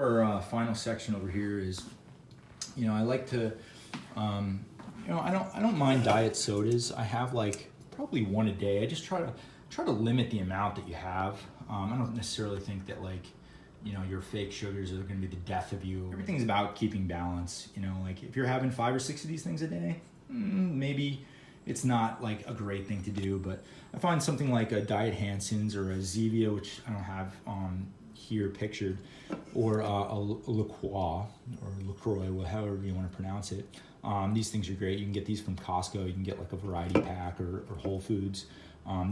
Our final section over here is, I like to, I don't mind diet sodas. I have like probably one a day. I just try to limit the amount that you have. I don't necessarily think that your fake sugars are going to be the death of you. Everything's about keeping balance. Like if you're having 5 or 6 of these things a day, maybe it's not like a great thing to do. But I find something like a Diet Hansen's or a Zevia, which I don't have here pictured, or a LaCroix or LaCroix, however you want to pronounce it. These things are great. You can get these from Costco. You can get like a variety pack or Whole Foods.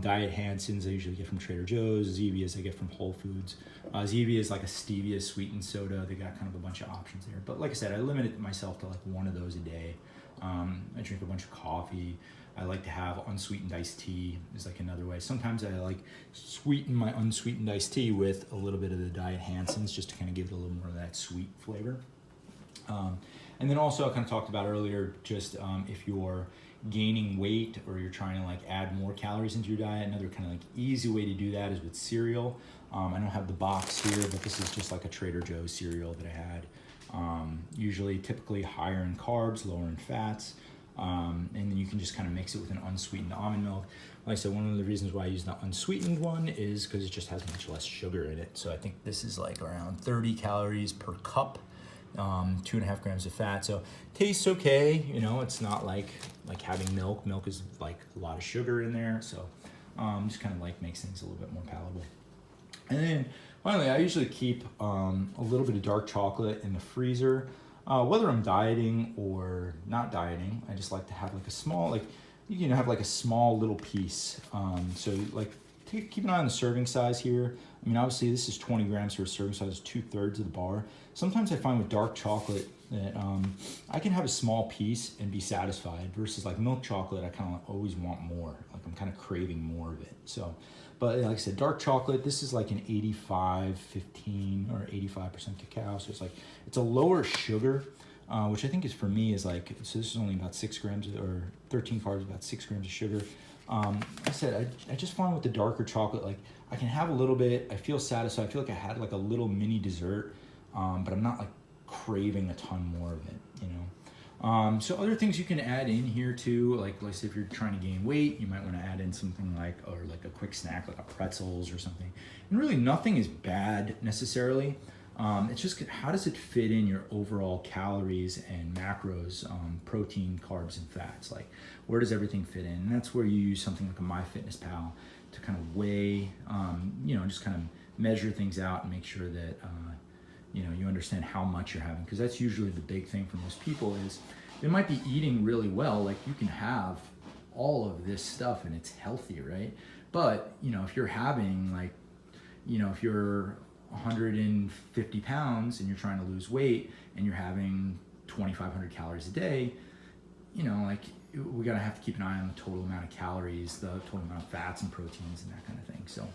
Diet Hansen's I usually get from Trader Joe's. Zevia's I get from Whole Foods. Zevia is like a stevia sweetened soda. They got kind of a bunch of options there. But like I said, I limit it myself to like one of those a day. I drink a bunch of coffee. I like to have unsweetened iced tea is like another way. Sometimes I like sweeten my unsweetened iced tea with a little bit of the Diet Hansen's just to kind of give it a little more of that sweet flavor. And then also I kind of talked about earlier, just if you're gaining weight or you're trying to like add more calories into your diet, another kind of like easy way to do that is with cereal. I don't have the box here, but this is just like a Trader Joe's cereal that I had. Typically higher in carbs, lower in fats. And then you can just kind of mix it with an unsweetened almond milk. Like I said, one of the reasons why I use the unsweetened one is because it just has much less sugar in it. So I think this is like around 30 calories per cup, 2.5 grams of fat. So tastes okay. It's not like having milk. Milk is like a lot of sugar in there. So just kind of like makes things a little bit more palatable. And then finally, I usually keep a little bit of dark chocolate in the freezer. Whether I'm dieting or not dieting, I just like to have like a small, you can have like a small little piece. So like keep an eye on the serving size here. I mean, obviously this is 20 grams, so a serving size is 2/3 of the bar. Sometimes I find with dark chocolate that I can have a small piece and be satisfied versus like milk chocolate, I kind of always want more. Like I'm kind of craving more of it. So, but like I said, dark chocolate, this is like an 85-15 or 85% cacao. So it's a lower sugar, which I think is for me is like, so this is only about 6 grams or 13 carbs, about 6 grams of sugar. Like I said, I just find with the darker chocolate, like I can have a little bit, I feel satisfied. I feel like I had like a little mini dessert, but I'm not like craving a ton more of it, So other things you can add in here too, like let's say if you're trying to gain weight, you might want to add in something like a quick snack, like a pretzels or something. And really nothing is bad necessarily. It's just how does it fit in your overall calories and macros, protein, carbs, and fats? Like where does everything fit in? And that's where you use something like a MyFitnessPal to kind of weigh, just kind of measure things out and make sure that you understand how much you're having, because that's usually the big thing for most people is they might be eating really well. Like you can have all of this stuff and it's healthy, right? But if you're having if you're 150 pounds and you're trying to lose weight and you're having 2,500 calories a day, we gotta have to keep an eye on the total amount of calories, the total amount of fats and proteins and that kind of thing. So